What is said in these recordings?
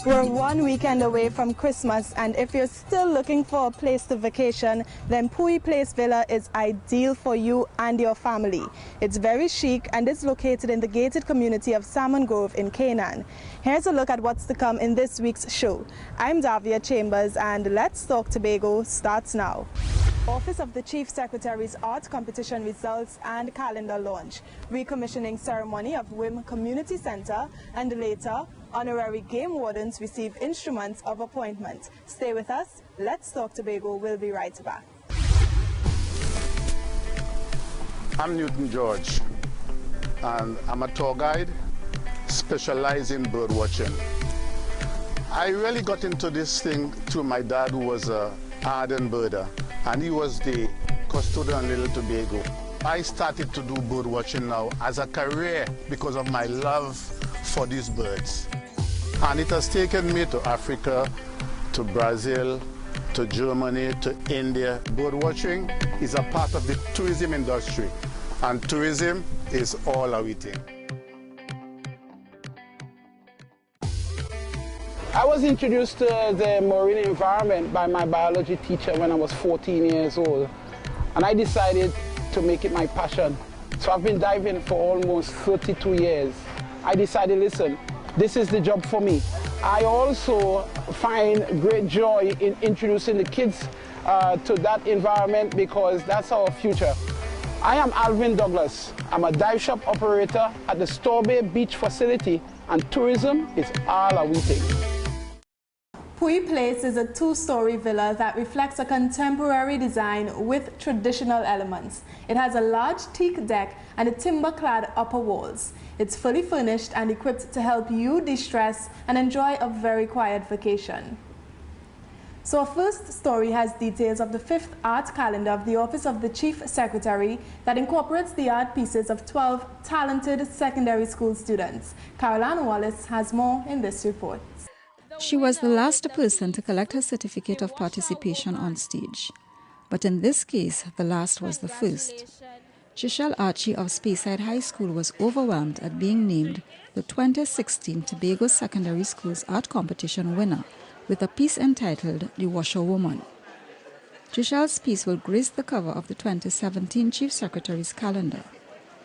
We're one weekend away from Christmas, and if you're still looking for a place to vacation, then Pui Place Villa is ideal for you and your family. It's very chic and is located in the gated community of Salmon Grove in Canaan. Here's a look at what's to come in this week's show. I'm Davia Chambers, and Let's Talk Tobago starts now. Office of the Chief Secretary's Art Competition results and calendar launch, recommissioning ceremony of WIM Community Center, and later, honorary game wardens receive instruments of appointment. Stay with us. Let's Talk Tobago. We'll be right back. I'm Newton George, and I'm a tour guide specializing in bird watching. I really got into this thing through my dad, who was a ardent birder, and he was the custodian in Little Tobago. I started to do bird watching now as a career because of my love for these birds. And it has taken me to Africa, to Brazil, to Germany, to India. Bird watching is a part of the tourism industry, and tourism is all awaiting. I was introduced to the marine environment by my biology teacher when I was 14 years old, and I decided to make it my passion. So I've been diving for almost 32 years. I decided, listen, this is the job for me. I also find great joy in introducing the kids to that environment, because that's our future. I am Alvin Douglas. I'm a dive shop operator at the Storbay Beach facility, and tourism is all awaiting. Pui Place is a two-story villa that reflects a contemporary design with traditional elements. It has a large teak deck and a timber-clad upper walls. It's fully furnished and equipped to help you de-stress and enjoy a very quiet vacation. So our first story has details of the 5th art calendar of the Office of the Chief Secretary that incorporates the art pieces of 12 talented secondary school students. Caroline Wallace has more in this report. She was the last person to collect her certificate of participation on stage. But in this case, the last was the first. Giselle Archie of Speyside High School was overwhelmed at being named the 2016 Tobago Secondary Schools Art Competition winner with a piece entitled The Washerwoman. Giselle's piece will grace the cover of the 2017 Chief Secretary's calendar.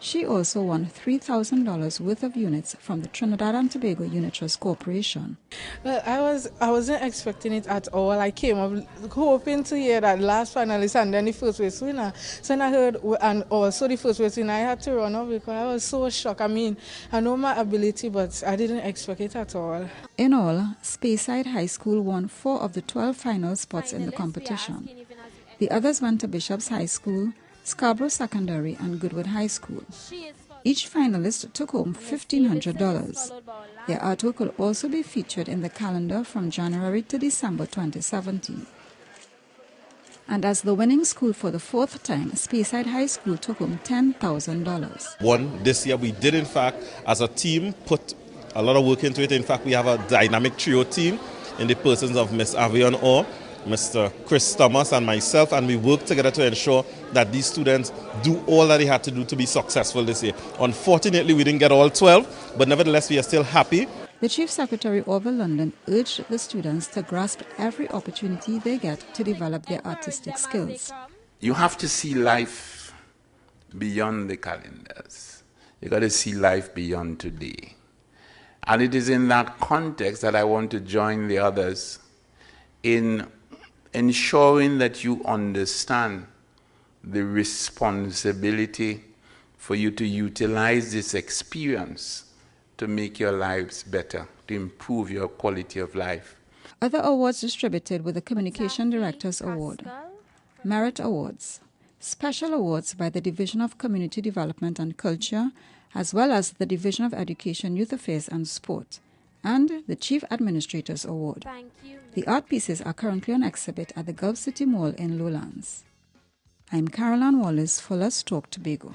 She also won $3,000 worth of units from the Trinidad and Tobago Unit Trust Corporation. Well, I wasn't expecting it at all. I came up hoping to hear that last finalist and then the first place winner. So when I heard, and also the first place winner, I had to run up because I was so shocked. I mean, I know my ability, but I didn't expect it at all. In all, Speyside High School won 4 of the 12 final spots in the competition. The others went to Bishop's High School, Scarborough Secondary and Goodwood High School. Each finalist took home $1,500. Their artwork will also be featured in the calendar from January to December 2017. And as the winning school for the 4th time, Speyside High School took home $10,000. This year we did, in fact, as a team, put a lot of work into it. In fact, we have a dynamic trio team in the persons of Miss Avion Orr, Mr. Chris Thomas and myself, and we work together to ensure that these students do all that they had to do to be successful this year. Unfortunately, we didn't get all 12, but nevertheless, we are still happy. The Chief Secretary, Orville London, urged the students to grasp every opportunity they get to develop their artistic skills. You have to see life beyond the calendars. You got to see life beyond today. And it is in that context that I want to join the others in ensuring that you understand the responsibility for you to utilize this experience to make your lives better, to improve your quality of life. Other awards distributed were the Communication Directors Award, Merit Awards, Special Awards by the Division of Community Development and Culture, as well as the Division of Education, Youth Affairs and Sport, and the Chief Administrators Award. The art pieces are currently on exhibit at the Gulf City Mall in Lowlands. I'm Caroline Wallace for Let's Talk Tobago.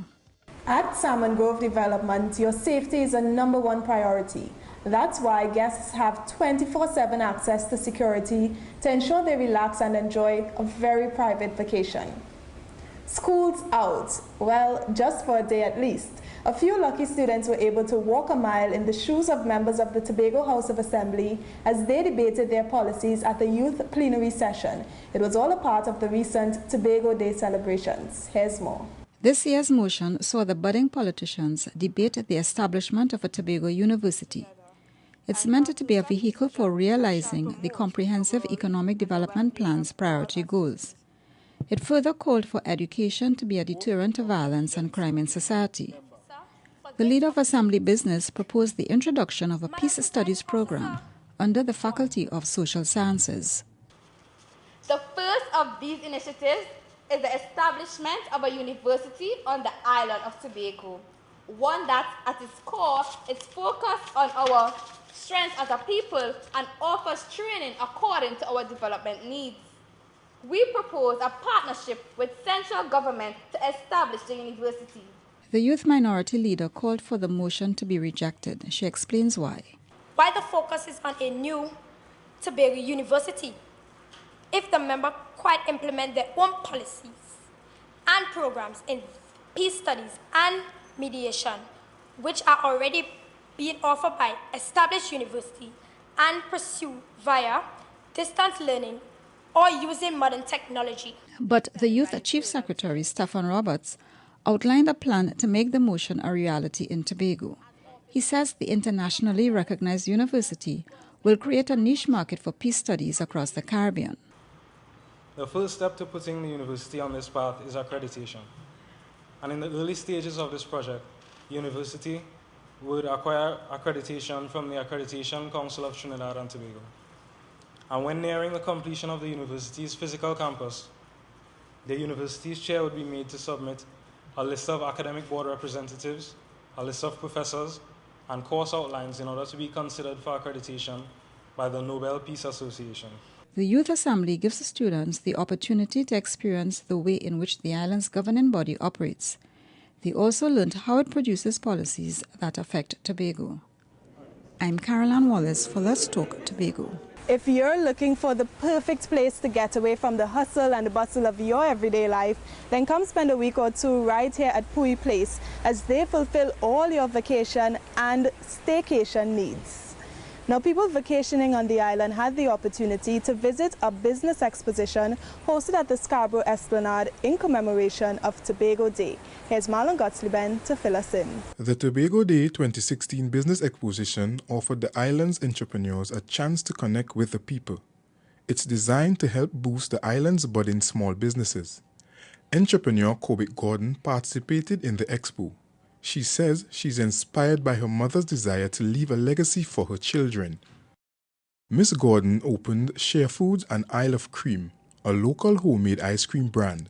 At Salmon Grove Development, your safety is a #1 priority. That's why guests have 24/7 access to security to ensure they relax and enjoy a very private vacation. School's out. Well, just for a day at least. A few lucky students were able to walk a mile in the shoes of members of the Tobago House of Assembly as they debated their policies at the youth plenary session. It was all a part of the recent Tobago Day celebrations. Here's more. This year's motion saw the budding politicians debate the establishment of a Tobago University. It's meant to be a vehicle for realizing the comprehensive economic development plan's priority goals. It further called for education to be a deterrent to violence and crime in society. The leader of Assembly Business proposed the introduction of a peace studies program under the Faculty of Social Sciences. The first of these initiatives is the establishment of a university on the island of Tobago, one that at its core is focused on our strengths as a people and offers training according to our development needs. We propose a partnership with central government to establish the university. The youth minority leader called for the motion to be rejected. She explains why. Why the focus is on a new Tobago University. If the member quite implement their own policies and programs in peace studies and mediation, which are already being offered by established university and pursued via distance learning or using modern technology. But the Youth Chief Secretary, Stephen Roberts, outlined a plan to make the motion a reality in Tobago. He says the internationally recognized university will create a niche market for peace studies across the Caribbean. The first step to putting the university on this path is accreditation. And in the early stages of this project, the university would acquire accreditation from the Accreditation Council of Trinidad and Tobago. And when nearing the completion of the university's physical campus, the university's chair would be made to submit a list of academic board representatives, a list of professors, and course outlines in order to be considered for accreditation by the Nobel Peace Association. The Youth Assembly gives the students the opportunity to experience the way in which the island's governing body operates. They also learned how it produces policies that affect Tobago. I'm Caroline Wallace for Let's Talk Tobago. If you're looking for the perfect place to get away from the hustle and the bustle of your everyday life, then come spend a week or two right here at Pui Place as they fulfill all your vacation and staycation needs. Now, people vacationing on the island had the opportunity to visit a business exposition hosted at the Scarborough Esplanade in commemoration of Tobago Day. Here's Marlon Gottslieben to fill us in. The Tobago Day 2016 Business Exposition offered the island's entrepreneurs a chance to connect with the people. It's designed to help boost the island's budding small businesses. Entrepreneur Kobe Gordon participated in the expo. She says she's inspired by her mother's desire to leave a legacy for her children. Miss Gordon opened Share Foods and Isle of Cream, a local homemade ice cream brand.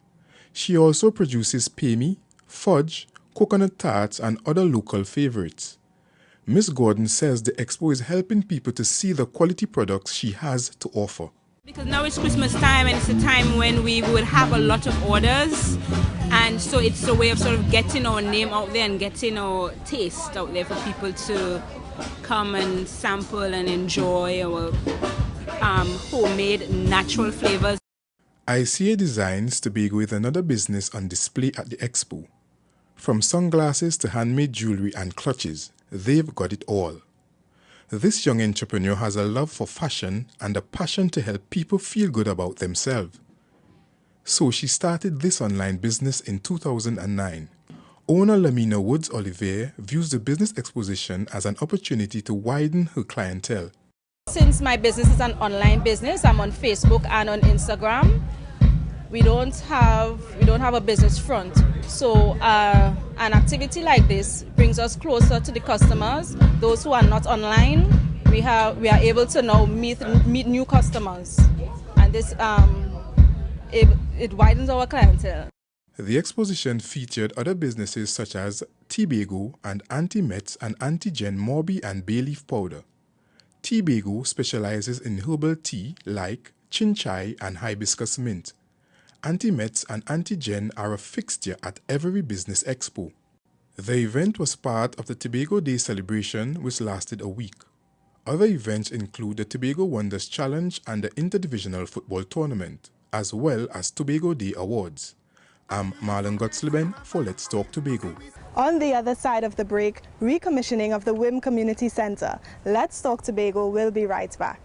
She also produces pemi, fudge, coconut tarts and other local favorites. Miss Gordon says the expo is helping people to see the quality products she has to offer. Because now it's Christmas time and it's a time when we would have a lot of orders, and so it's a way of sort of getting our name out there and getting our taste out there for people to come and sample and enjoy our homemade natural flavors. ICA Designs Tobago is another business on display at the expo. From sunglasses to handmade jewelry and clutches, they've got it all. This young entrepreneur has a love for fashion and a passion to help people feel good about themselves. So she started this online business in 2009. Owner Lamina Woods Olivier views the business exposition as an opportunity to widen her clientele. Since my business is an online business, I'm on Facebook and on Instagram. We don't have a business front. So an activity like this brings us closer to the customers. Those who are not online, we are able to now meet new customers, and this it widens our clientele. The exposition featured other businesses such as Tobago and Anti-Mets and Anti-Gen Morbi and Bay Leaf Powder. Tobago specializes in herbal tea like chinchai and hibiscus mint. Anti-Mets and Anti-Gen are a fixture at every business expo. The event was part of the Tobago Day celebration, which lasted a week. Other events include the Tobago Wonders Challenge and the Interdivisional Football Tournament, as well as Tobago Day Awards. I'm Marlon Gottslieben for Let's Talk Tobago. On the other side of the break, recommissioning of the WIM Community Center. Let's Talk Tobago will be right back.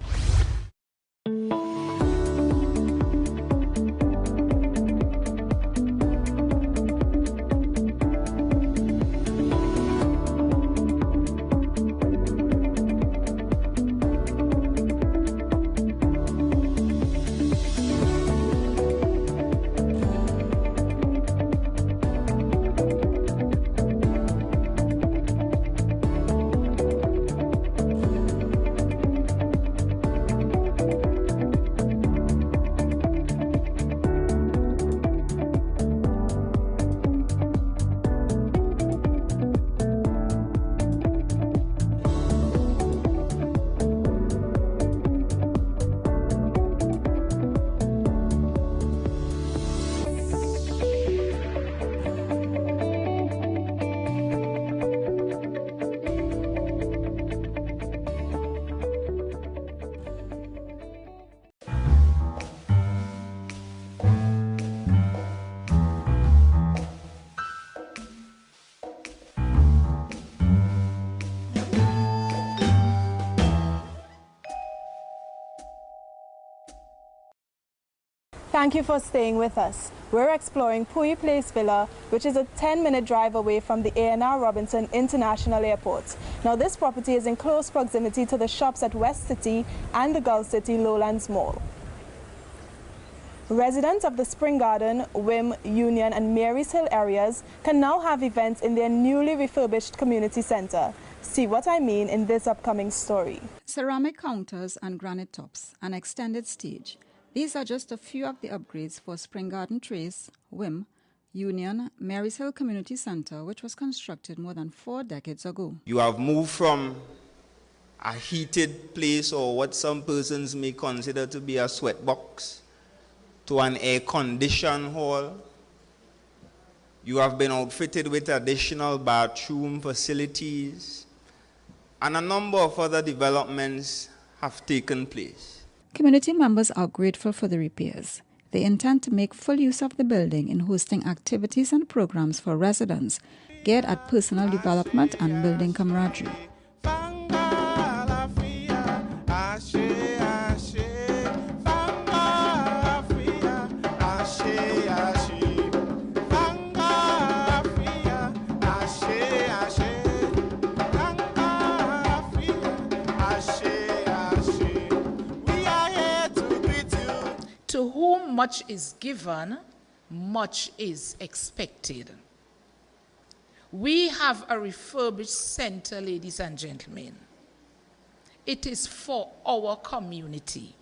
Thank you for staying with us. We're exploring Puyi Place Villa, which is a 10-minute drive away from the A&R Robinson International Airport. Now, this property is in close proximity to the shops at West City and the Gulf City Lowlands Mall. Residents of the Spring Garden, WIM, Union and Marys Hill areas can now have events in their newly refurbished community center. See what I mean in this upcoming story. Ceramic counters and granite tops, an extended stage. These are just a few of the upgrades for Spring Garden Trace, WIM, Union, Marys Hill Community Center, which was constructed more than 4 decades ago. You have moved from a heated place, or what some persons may consider to be a sweatbox, to an air-conditioned hall. You have been outfitted with additional bathroom facilities, and a number of other developments have taken place. Community members are grateful for the repairs. They intend to make full use of the building in hosting activities and programs for residents geared at personal development and building camaraderie. To whom much is given, much is expected. We have a refurbished center, ladies and gentlemen. It is for our community.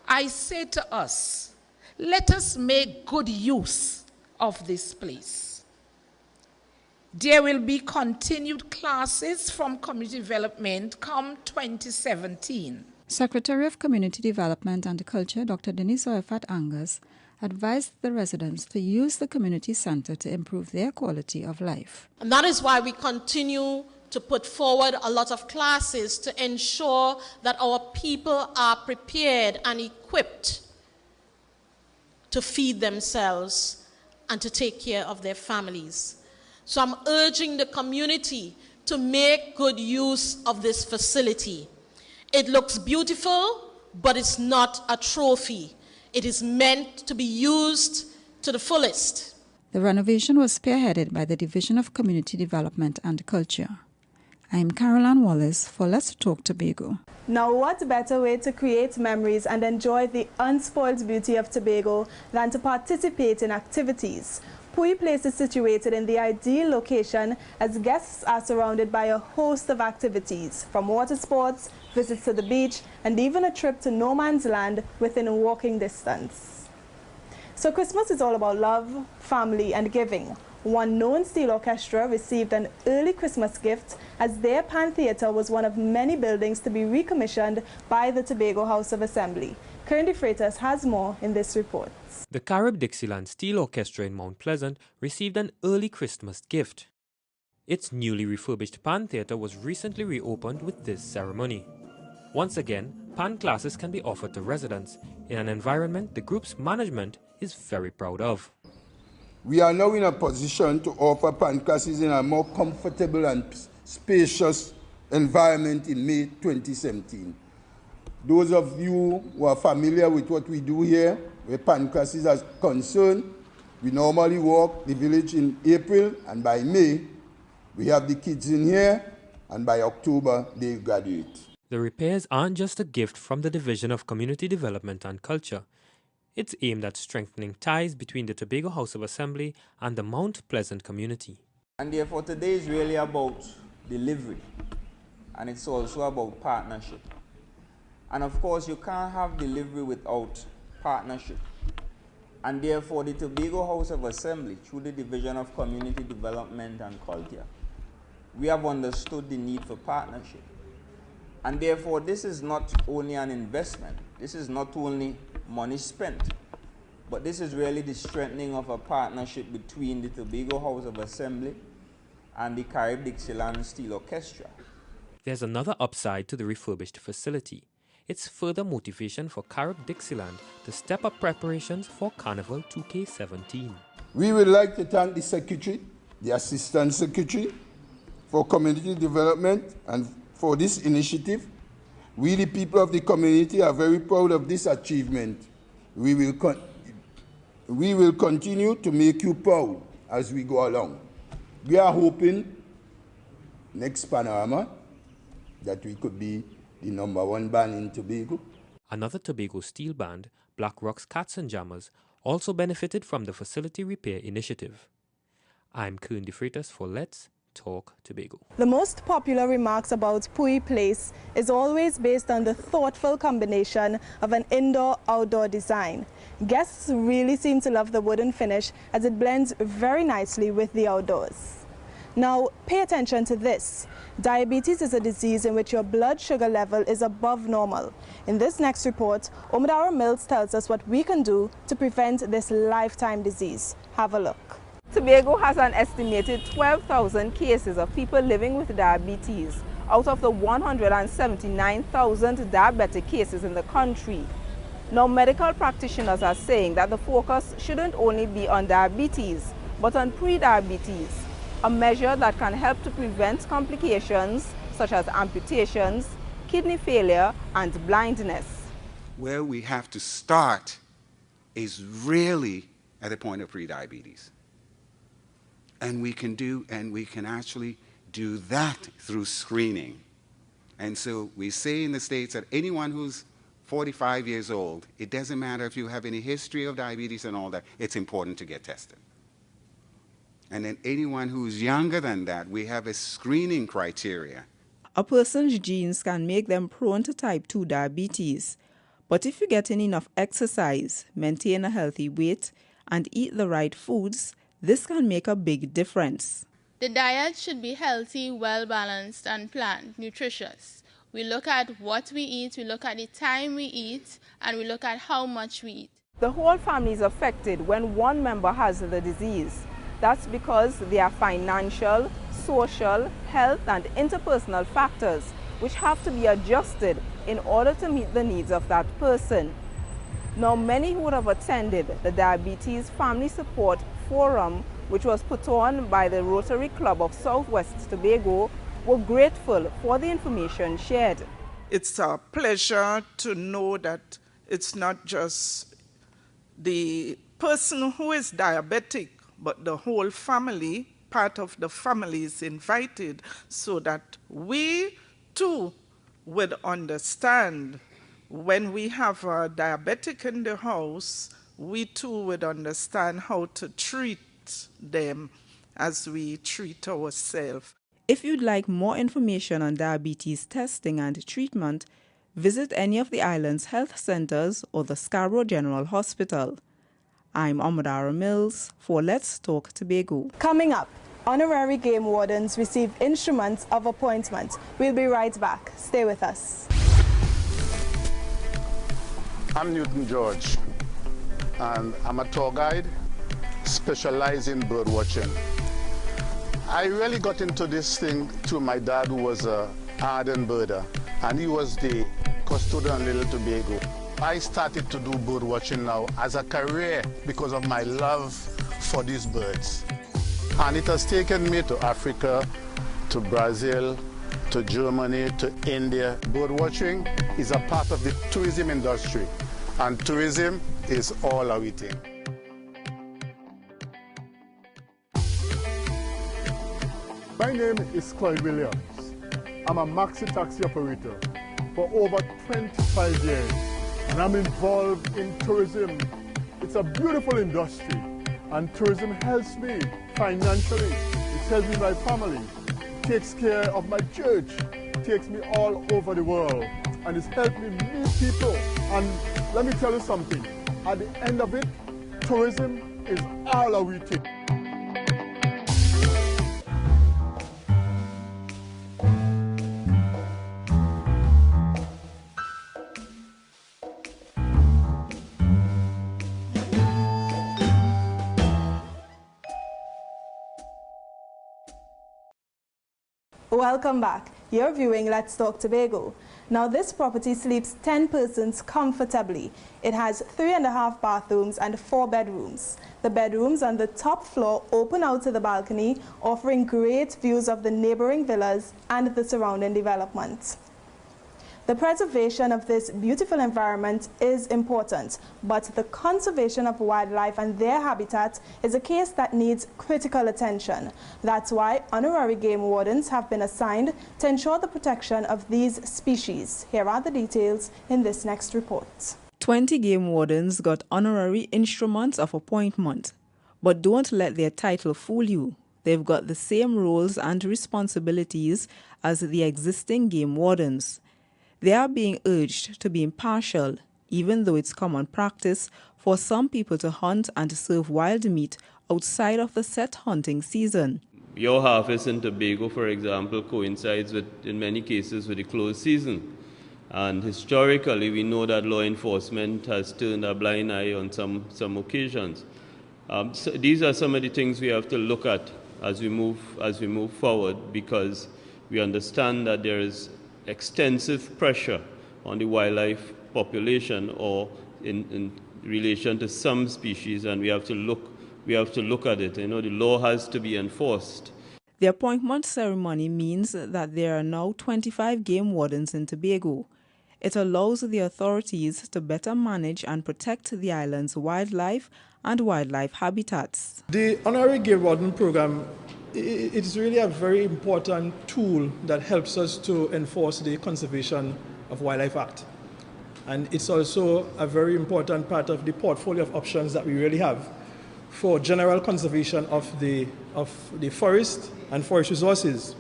I say to us, let us make good use of this place. There will be continued classes from community development come 2017. Secretary of Community Development and Culture, Dr. Denise Oyafat Angus, advised the residents to use the community center to improve their quality of life. And that is why we continue to put forward a lot of classes to ensure that our people are prepared and equipped to feed themselves and to take care of their families. So I'm urging the community to make good use of this facility. It looks beautiful, but it's not a trophy. It is meant to be used to the fullest. The renovation was spearheaded by the Division of Community Development and Culture. I'm Caroline Wallace for Let's Talk Tobago. Now, what better way to create memories and enjoy the unspoiled beauty of Tobago than to participate in activities? Puyi Place is situated in the ideal location as guests are surrounded by a host of activities, from water sports, visits to the beach, and even a trip to no man's land within a walking distance. So Christmas is all about love, family, and giving. One known steel orchestra received an early Christmas gift as their Pan Theatre was one of many buildings to be recommissioned by the Tobago House of Assembly. Currently Freitas has more in this report. The Carib Dixieland Steel Orchestra in Mount Pleasant received an early Christmas gift. Its newly refurbished Pan Theatre was recently reopened with this ceremony. Once again, Pan classes can be offered to residents in an environment the group's management is very proud of. We are now in a position to offer PAN classes in a more comfortable and spacious environment in May 2017. Those of you who are familiar with what we do here, where PAN classes are concerned, we normally walk the village in April, and by May, we have the kids in here, and by October, they graduate. The repairs aren't just a gift from the Division of Community Development and Culture. It's aimed at strengthening ties between the Tobago House of Assembly and the Mount Pleasant community. And therefore today is really about delivery, and it's also about partnership. And of course you can't have delivery without partnership. And therefore the Tobago House of Assembly, through the Division of Community Development and Culture, we have understood the need for partnership. And therefore this is not only an investment, this is not only money spent, but this is really the strengthening of a partnership between the Tobago House of Assembly and the Carib-Dixieland Steel Orchestra. There's another upside to the refurbished facility. It's further motivation for Carib-Dixieland to step up preparations for Carnival 2K17. We would like to thank the Secretary, the Assistant Secretary for Community Development and for this initiative. We, the people of the community, are very proud of this achievement. We will continue to make you proud as we go along. We are hoping next Panorama that we could be the #1 band in Tobago. Another Tobago steel band, Black Rock's Cats and Jammers, also benefited from the facility repair initiative. I'm Kern De Freitas for Let's Talk Tobago. The most popular remarks about Pui Place is always based on the thoughtful combination of an indoor-outdoor design. Guests really seem to love the wooden finish as it blends very nicely with the outdoors. Now, pay attention to this. Diabetes is a disease in which your blood sugar level is above normal. In this next report, Omadara Mills tells us what we can do to prevent this lifetime disease. Have a look. Tobago has an estimated 12,000 cases of people living with diabetes out of the 179,000 diabetic cases in the country. Now, medical practitioners are saying that the focus shouldn't only be on diabetes, but on pre-diabetes, a measure that can help to prevent complications such as amputations, kidney failure, and blindness. Where we have to start is really at the point of pre-diabetes. And we can actually do that through screening. And so we say in the States that anyone who's 45 years old, it doesn't matter if you have any history of diabetes and all that, it's important to get tested. And then anyone who's younger than that, we have a screening criteria. A person's genes can make them prone to type 2 diabetes. But if you get in enough exercise, maintain a healthy weight, and eat the right foods, this can make a big difference. The diet should be healthy, well-balanced, and planned, nutritious. We look at what we eat, we look at the time we eat, and we look at how much we eat. The whole family is affected when one member has the disease. That's because there are financial, social, health, and interpersonal factors which have to be adjusted in order to meet the needs of that person. Now, many who would have attended the Diabetes Family Support Forum, which was put on by the Rotary Club of Southwest Tobago, were grateful for the information shared. It's a pleasure to know that it's not just the person who is diabetic, but the whole family, part of the family is invited, so that we too would understand when we have a diabetic in the house, we too would understand how to treat them as we treat ourselves. If you'd like more information on diabetes testing and treatment, visit any of the island's health centers or the Scarborough General Hospital. I'm Omadara Mills for Let's Talk Tobago. Coming up, honorary game wardens receive instruments of appointment. We'll be right back. Stay with us. I'm Newton George, and I'm a tour guide specializing in bird watching. I really got into this thing through my dad, who was an ardent birder, and he was the custodian in Little Tobago. I started to do bird watching now as a career because of my love for for these birds. And it has taken me to Africa, to Brazil, to Germany, to India. Bird watching is a part of the tourism industry, and tourism is all awaiting. My name is Clyde Williams. I'm a maxi taxi operator for over 25 years, and I'm involved in tourism. It's a beautiful industry, and tourism helps me financially. It helps me my family. It takes care of my church. It takes me all over the world, and it's helped me meet people. And let me tell you something, at the end of it, tourism is all we take. Welcome back. You're viewing Let's Talk Tobago. Now this property sleeps 10 persons comfortably. It has 3.5 bathrooms and 4 bedrooms. The bedrooms on the top floor open out to the balcony, offering great views of the neighboring villas and the surrounding development. The preservation of this beautiful environment is important, but the conservation of wildlife and their habitat is a case that needs critical attention. That's why honorary game wardens have been assigned to ensure the protection of these species. Here are the details in this next report. 20 game wardens got honorary instruments of appointment, but don't let their title fool you. They've got the same roles and responsibilities as the existing game wardens. They are being urged to be impartial, even though it's common practice for some people to hunt and serve wild meat outside of the set hunting season. Your harvest in Tobago, for example, coincides with, in many cases, with the closed season. And historically, we know that law enforcement has turned a blind eye on some occasions. So these are some of the things we have to look at as we move forward, because we understand that there is extensive pressure on the wildlife population or in relation to some species, and we have to look at it. You know, the law has to be enforced. The appointment ceremony means that there are now 25 game wardens in Tobago. It allows the authorities to better manage and protect the island's wildlife and wildlife habitats. The honorary game warden program, it is really a very important tool that helps us to enforce the Conservation of Wildlife Act. And it's also a very important part of the portfolio of options that we really have for general conservation of the forest and forest resources.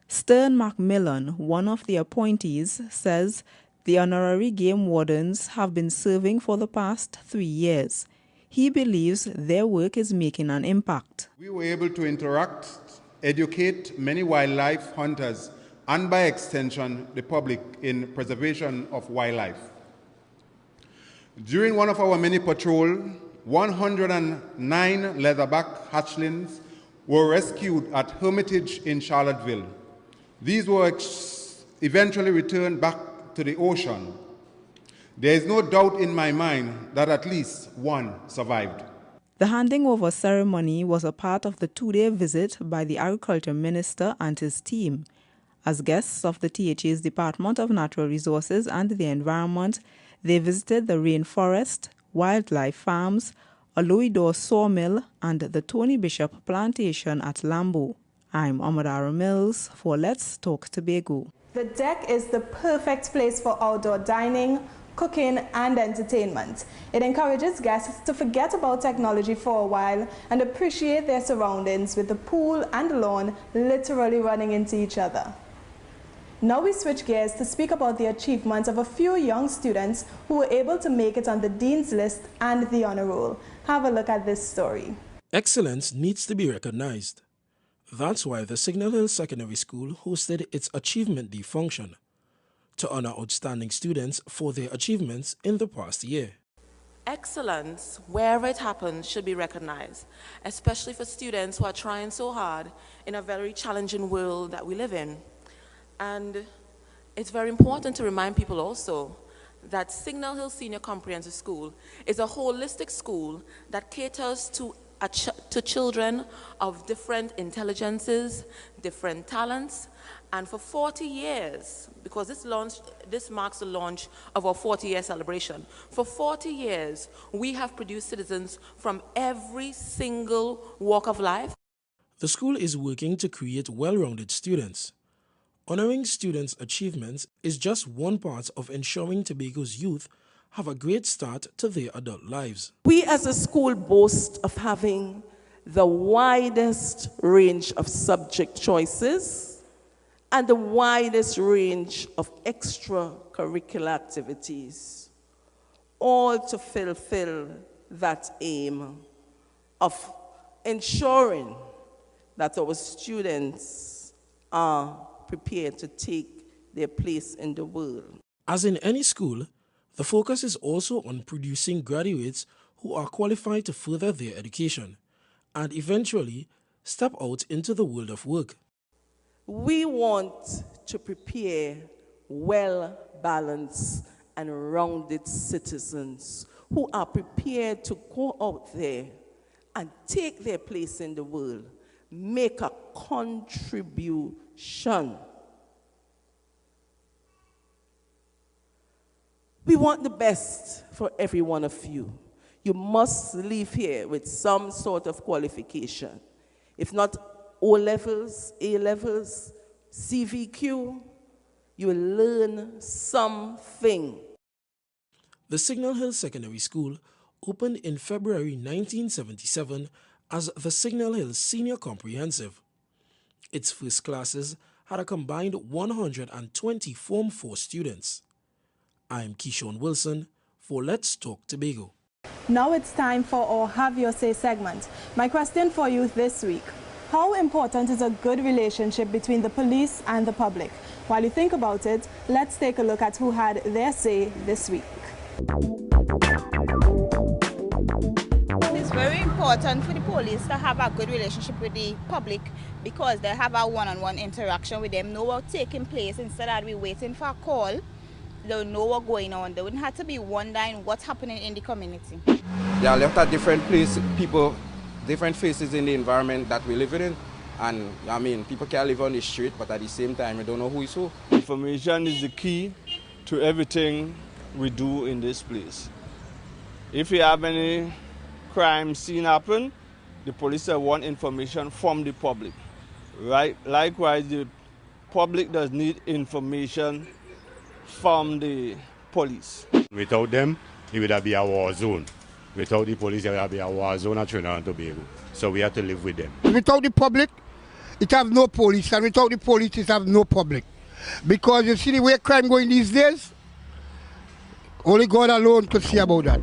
Stern Macmillan, one of the appointees, says the honorary game wardens have been serving for the past 3 years. He believes their work is making an impact. We were able to interact, educate many wildlife hunters, and by extension, the public in preservation of wildlife. During one of our mini patrols, 109 leatherback hatchlings were rescued at Hermitage in Charlottesville. These were eventually returned back to the ocean. There is no doubt in my mind that at least one survived. The handing over ceremony was a part of the 2-day visit by the Agriculture Minister and his team. As guests of the THA's Department of Natural Resources and the Environment, they visited the rainforest, wildlife farms, a Louis D'Or sawmill, and the Tony Bishop plantation at Lambo. I'm Amadara Mills for Let's Talk Tobago. The deck is the perfect place for outdoor dining, cooking, and entertainment. It encourages guests to forget about technology for a while and appreciate their surroundings, with the pool and lawn literally running into each other. Now we switch gears to speak about the achievements of a few young students who were able to make it on the Dean's List and the Honor Roll. Have a look at this story. Excellence needs to be recognized. That's why the Signal Hill Secondary School hosted its Achievement Day function to honor outstanding students for their achievements in the past year. Excellence, wherever it happens, should be recognized, especially for students who are trying so hard in a very challenging world that we live in. And it's very important to remind people also that Signal Hill Senior Comprehensive School is a holistic school that caters to to children of different intelligences, different talents, and for 40 years, because this marks the launch of our 40-year celebration. For 40 years, we have produced citizens from every single walk of life. The school is working to create well-rounded students. Honoring students' achievements is just one part of ensuring Tobago's youth have a great start to their adult lives. We as a school boast of having the widest range of subject choices and the widest range of extracurricular activities, all to fulfill that aim of ensuring that our students are prepared to take their place in the world. As in any school, the focus is also on producing graduates who are qualified to further their education and eventually step out into the world of work. We want to prepare well-balanced and rounded citizens who are prepared to go out there and take their place in the world, make a contribution. We want the best for every one of you. You must leave here with some sort of qualification. If not O-levels, A-levels, CVQ, you will learn something. The Signal Hill Secondary School opened in February 1977 as the Signal Hill Senior Comprehensive. Its first classes had a combined 120 Form 4 students. I'm Keyshawn Wilson for Let's Talk Tobago. Now it's time for our Have Your Say segment. My question for you this week: how important is a good relationship between the police and the public? While you think about it, let's take a look at who had their say this week. It's very important for the police to have a good relationship with the public because they have a one-on-one interaction with them, know what's taking place instead of we waiting for a call. They know what's going on. They wouldn't have to be wondering what's happening in the community. They are left at different places, people, different faces in the environment that we live in. And I mean, people can live on the street, but at the same time, we don't know who is who. Information is the key to everything we do in this place. If you have any crime scene happen, the police want information from the public. Right? Likewise, the public does need information from the police. Without them, it would be a war zone. Without the police, it would be a war zone at Trinidad and Tobago. So we have to live with them. Without the public, it has no police, and without the police, it has no public. Because you see the way crime going these days, only God alone could see about that.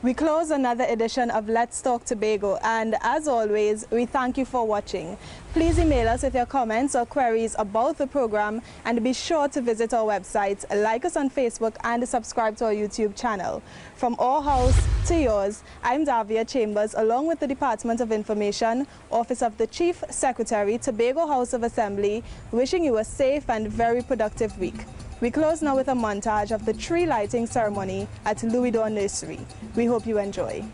We close another edition of Let's Talk Tobago, and as always, we thank you for watching. Please email us with your comments or queries about the program, and be sure to visit our website, like us on Facebook, and subscribe to our YouTube channel. From our house to yours, I'm Davia Chambers, along with the Department of Information, Office of the Chief Secretary, Tobago House of Assembly, wishing you a safe and very productive week. We close now with a montage of the tree lighting ceremony at Louis Dorr Nursery. We hope you enjoy.